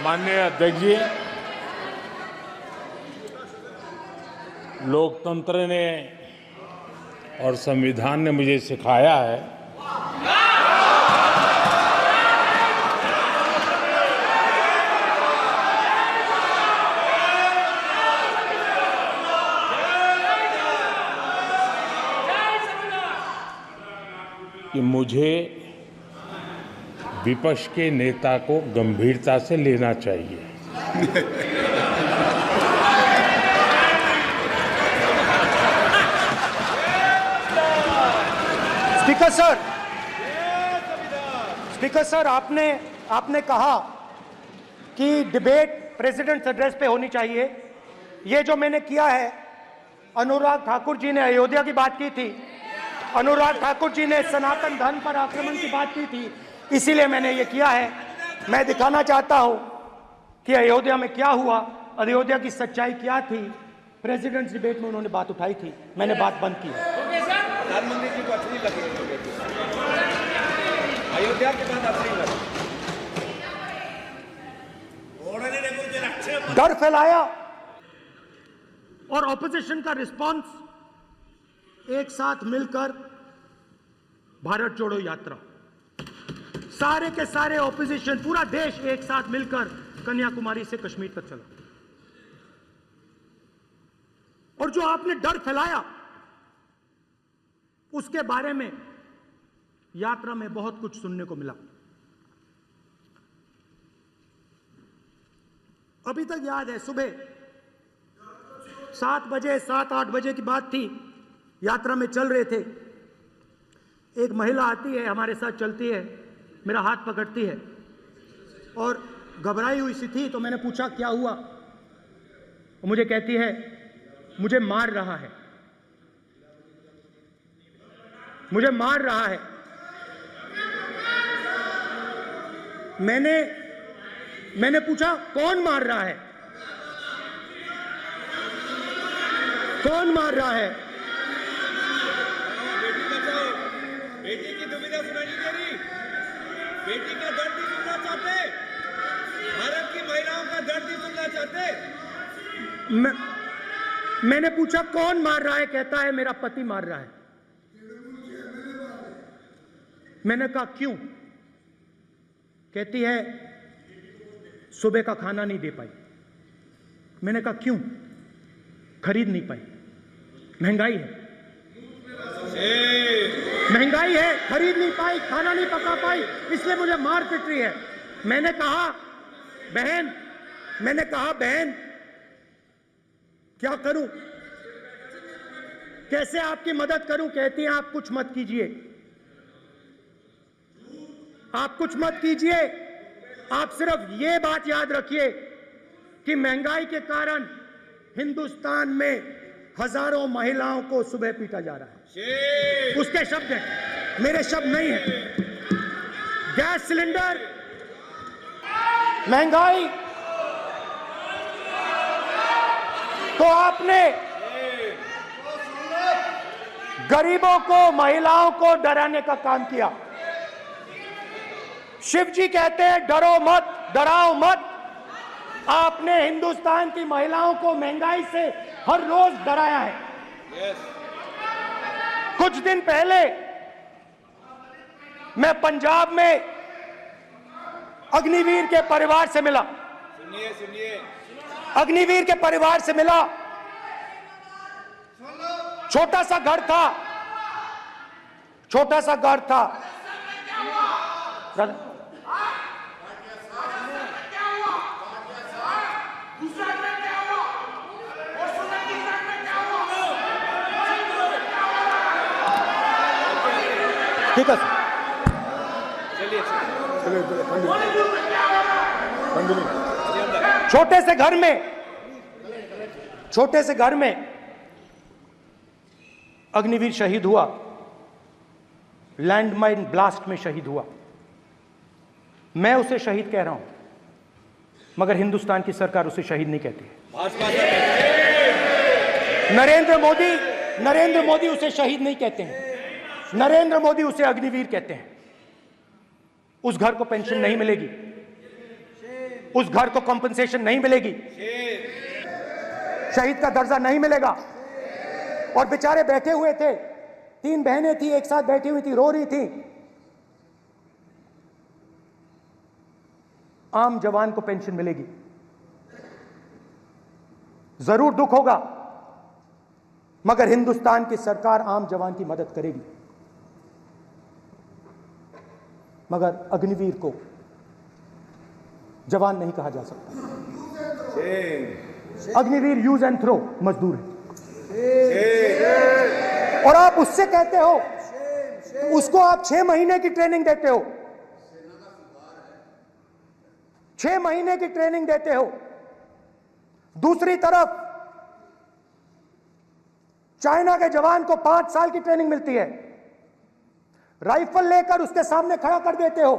माननीय अध्यक्ष जी, लोकतंत्र ने और संविधान ने मुझे सिखाया है कि मुझे विपक्ष के नेता को गंभीरता से लेना चाहिए। स्पीकर सर, आपने कहा कि डिबेट प्रेसिडेंट्स एड्रेस पे होनी चाहिए। ये जो मैंने किया है, अनुराग ठाकुर जी ने अयोध्या की बात की थी, अनुराग ठाकुर जी ने सनातन धर्म पर आक्रमण की बात की थी, इसीलिए मैंने ये किया है। मैं दिखाना चाहता हूं कि अयोध्या में क्या हुआ, अयोध्या की सच्चाई क्या थी। प्रेसिडेंट्स डिबेट में उन्होंने बात उठाई थी, मैंने बात बंद की है। प्रधानमंत्री जी को अच्छी लगी अयोध्या के बाद अच्छी लगी, डर फैलाया और ऑपोजिशन का रिस्पांस एक साथ मिलकर भारत जोड़ो यात्रा, सारे के सारे ऑपोजिशन, पूरा देश एक साथ मिलकर कन्याकुमारी से कश्मीर तक चला। और जो आपने डर फैलाया उसके बारे में यात्रा में बहुत कुछ सुनने को मिला। अभी तक याद है, सुबह 7 बजे 7-8 बजे की बात थी, यात्रा में चल रहे थे, एक महिला आती है, हमारे साथ चलती है, मेरा हाथ पकड़ती है और घबराई हुई सी थी। तो मैंने पूछा क्या हुआ, मुझे कहती है मुझे मार रहा है, मुझे मार रहा है। मैंने पूछा कौन मार रहा है, कौन मार रहा है? बेटी बचाओ, बेटी की दुविधा सुनाई नहीं दे रही, बेटी का दर्द नहीं सुनना चाहते, भारत की महिलाओं का दर्द नहीं सुनना चाहते। मैंने पूछा कौन मार रहा है, कहता है मेरा पति मार रहा है। मैंने कहा क्यों? कहती है सुबह का खाना नहीं दे पाई। मैंने कहा क्यों? खरीद नहीं पाई, महंगाई है, महंगाई है, खरीद नहीं पाई, खाना नहीं पका पाई, इसलिए मुझे मार पिट रही है। मैंने कहा बहन क्या करूं, कैसे आपकी मदद करूं? कहती हैं आप कुछ मत कीजिए, आप कुछ मत कीजिए, आप सिर्फ ये बात याद रखिए कि महंगाई के कारण हिंदुस्तान में हजारों महिलाओं को सुबह पीटा जा रहा है। उसके शब्द हैं, मेरे शब्द नहीं है। गैस सिलेंडर, महंगाई, तो आपने गरीबों को, महिलाओं को डराने का काम किया। शिव जी कहते हैं डरो मत, डराओ मत। आपने हिंदुस्तान की महिलाओं को महंगाई से हर रोज डराया है। कुछ दिन पहले मैं पंजाब में अग्निवीर के परिवार से मिला, सुनिए अग्निवीर के परिवार से मिला। छोटा सा घर था, छोटा सा घर था। ठीक है छोटे से घर में अग्निवीर शहीद हुआ, लैंडमाइन ब्लास्ट में शहीद हुआ। मैं उसे शहीद कह रहा हूं, मगर हिंदुस्तान की सरकार उसे शहीद नहीं कहती। नरेंद्र मोदी उसे शहीद नहीं कहते हैं, नरेंद्र मोदी उसे अग्निवीर कहते हैं। उस घर को पेंशन नहीं मिलेगी, उस घर को कॉम्पनसेशन नहीं मिलेगी, शहीद का दर्जा नहीं मिलेगा। और बेचारे बैठे हुए थे, 3 बहनें थी, एक साथ बैठी हुई थी, रो रही थी। आम जवान को पेंशन मिलेगी, जरूर दुख होगा, मगर हिंदुस्तान की सरकार आम जवान की मदद करेगी। मगर अग्निवीर को जवान नहीं कहा जा सकता। अग्निवीर यूज एंड थ्रो मजदूर है। और आप उससे कहते हो, उसको आप 6 महीने की ट्रेनिंग देते हो, 6 महीने की ट्रेनिंग देते हो। दूसरी तरफ चाइना के जवान को 5 साल की ट्रेनिंग मिलती है, राइफल लेकर उसके सामने खड़ा कर देते हो,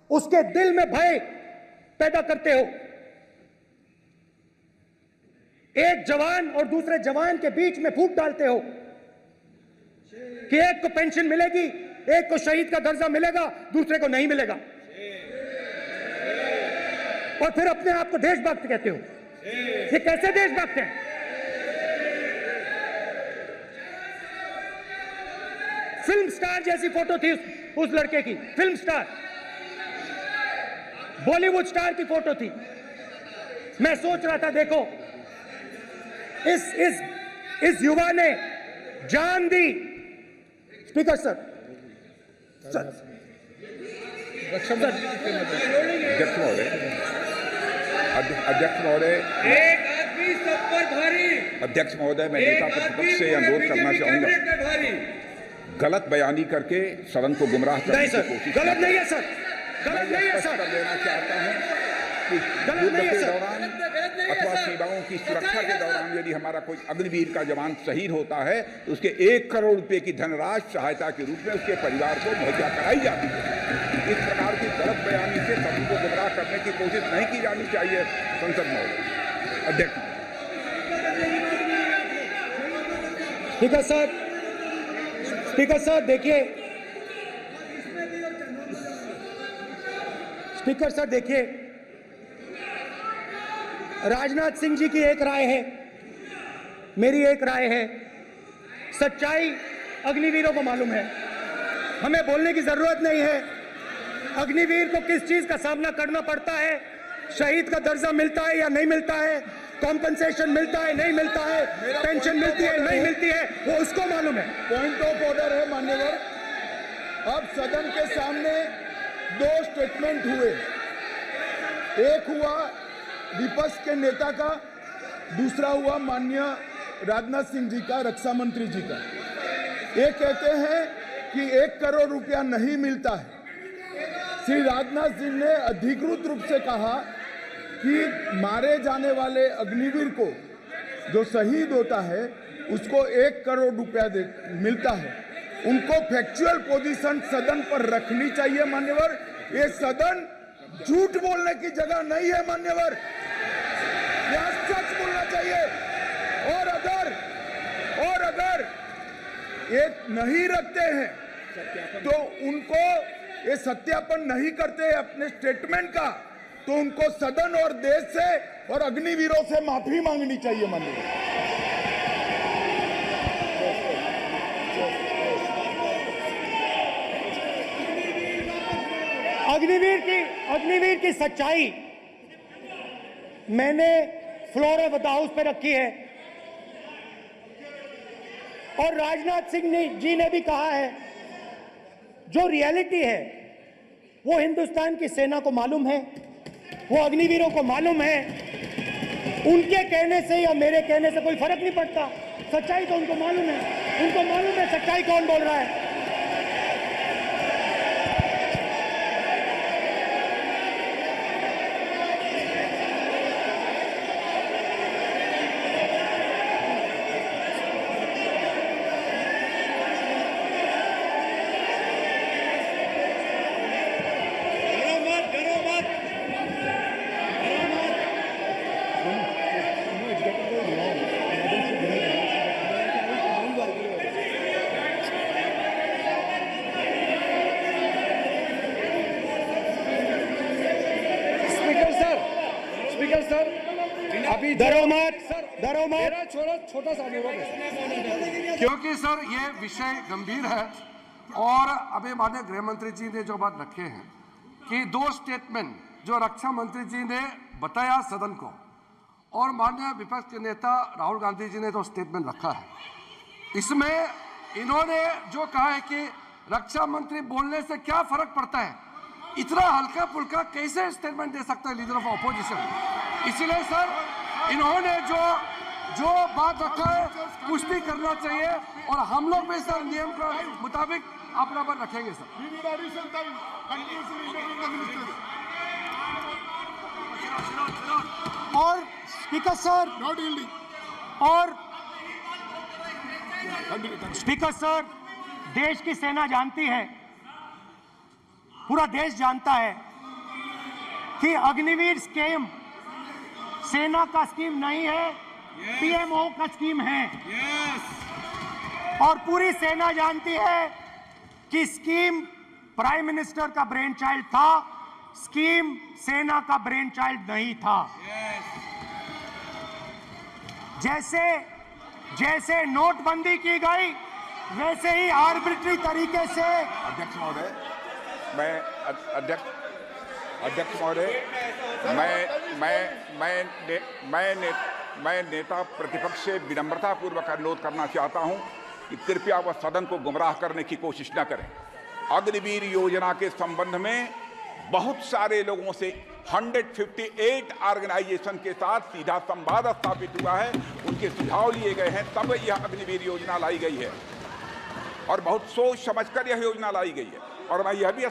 उसके दिल में भय पैदा करते हो। एक जवान और दूसरे जवान के बीच में फूट डालते हो कि एक को पेंशन मिलेगी, एक को शहीद का दर्जा मिलेगा, दूसरे को नहीं मिलेगा, और फिर अपने आप को देशभक्त कहते हो। ये कैसे देशभक्त हैं? फिल्म स्टार जैसी फोटो थी उस लड़के की, फिल्म स्टार, बॉलीवुड स्टार की फोटो थी। मैं सोच रहा था, देखो इस युवा ने जान दी। स्पीकर सर, अध्यक्ष महोदय, एक आदमी सब पर भारी। अध्यक्ष महोदय, मैं नेता प्रतिपक्ष से अनुरोध करना चाहूंगा, गलत बयानी करके सदन को गुमराह करने की कोशिश गलत नहीं है सर, गलत नहीं है सर, कर देना चाहता हूं कि युद्ध के दौरान अथवा सेवाओं की सुरक्षा के दौरान यदि हमारा कोई अग्निवीर का जवान शहीद होता है तो उसके 1 करोड़ रुपए की धनराशि सहायता के रूप में उसके परिवार को मुहैया कराई जाती है। इस प्रकार की गलत बयानी से सभी को गुमराह करने की कोशिश नहीं की जानी चाहिए। संसद महोदय, अध्यक्ष। स्पीकर सर, स्पीकर सर देखिए, स्पीकर सर देखिए, राजनाथ सिंह जी की एक राय है, मेरी एक राय है। सच्चाई अग्निवीरों को मालूम है, हमें बोलने की जरूरत नहीं है। अग्निवीर को किस चीज का सामना करना पड़ता है, शहीद का दर्जा मिलता है या नहीं मिलता है, कॉम्पनसेशन मिलता है नहीं मिलता है, पेंशन मिलती है नहीं मिलती है, वो उसको मालूम है। पॉइंट ऑफ ऑर्डर है मान्यवर। अब सदन के सामने 2 स्टेटमेंट हुए, एक हुआ विपक्ष के नेता का, दूसरा हुआ माननीय राजनाथ सिंह जी का, रक्षा मंत्री जी का। ये कहते हैं कि 1 करोड़ रुपया नहीं मिलता है। श्री राजनाथ सिंह ने अधिकृत रूप से कहा कि मारे जाने वाले अग्निवीर को जो शहीद होता है उसको 1 करोड़ रुपया मिलता है। उनको फैक्चुअल पोजीशन सदन पर रखनी चाहिए मान्यवर। ये सदन झूठ बोलने की जगह नहीं है मान्यवर, यहाँ सच बोलना चाहिए। और अगर ये नहीं रखते हैं तो उनको, ये सत्यापन नहीं करते अपने स्टेटमेंट का, तो उनको सदन और देश से और अग्निवीरों से माफी मांगनी चाहिए माननीय। अग्निवीर की सच्चाई मैंने फ्लोर ऑफ द हाउस पे रखी है, और राजनाथ सिंह जी ने भी कहा है, जो रियलिटी है वो हिंदुस्तान की सेना को मालूम है, वो अग्निवीरों को मालूम है। उनके कहने से या मेरे कहने से कोई फर्क नहीं पड़ता, सच्चाई तो उनको मालूम है, उनको मालूम है सच्चाई कौन बोल रहा है। स्पीकर सर, अभी डरो मत, डरो मत। मेरा छोटा सा अनुरोध है, क्योंकि सर ये विषय गंभीर है और अभी माननीय गृह मंत्री जी ने जो बात रखे हैं कि 2 स्टेटमेंट जो रक्षा मंत्री जी ने बताया सदन को और माननीय विपक्ष के नेता राहुल गांधी जी ने जो स्टेटमेंट रखा है, इसमें इन्होंने जो कहा है कि रक्षा मंत्री बोलने से क्या फर्क पड़ता है, इतना हल्का फुल्का कैसे स्टेटमेंट दे सकता है लीडर ऑफ अपोजिशन। इसलिए सर इन्होंने जो बात रखा है पुष्टि करना चाहिए और हम लोग भी सर नियम के मुताबिक अपना बात रखेंगे सर। और स्पीकर सर, और स्पीकर सर, देश की सेना जानती है, पूरा देश जानता है कि अग्निवीर स्कीम सेना का स्कीम नहीं है, पीएमओ का स्कीम है। और पूरी सेना जानती है कि स्कीम प्राइम मिनिस्टर का ब्रेन चाइल्ड था, स्कीम सेना का ब्रेन चाइल्ड नहीं था। जैसे नोटबंदी की गई वैसे ही आर्बिट्री तरीके से। अध्यक्ष महोदय, अध्यक्ष महोदय, मैं नेता प्रतिपक्ष से विनम्रतापूर्वक अनुरोध करना चाहता हूं कि कृपया वह सदन को गुमराह करने की कोशिश न करें। अग्निवीर योजना के संबंध में बहुत सारे लोगों से 158 ऑर्गेनाइजेशन के साथ सीधा संवाद स्थापित हुआ है, उनके सुझाव लिए गए हैं, तब यह अग्निवीर योजना लाई गई है और बहुत सोच समझकर यह योजना लाई गई है। और मैं यह भी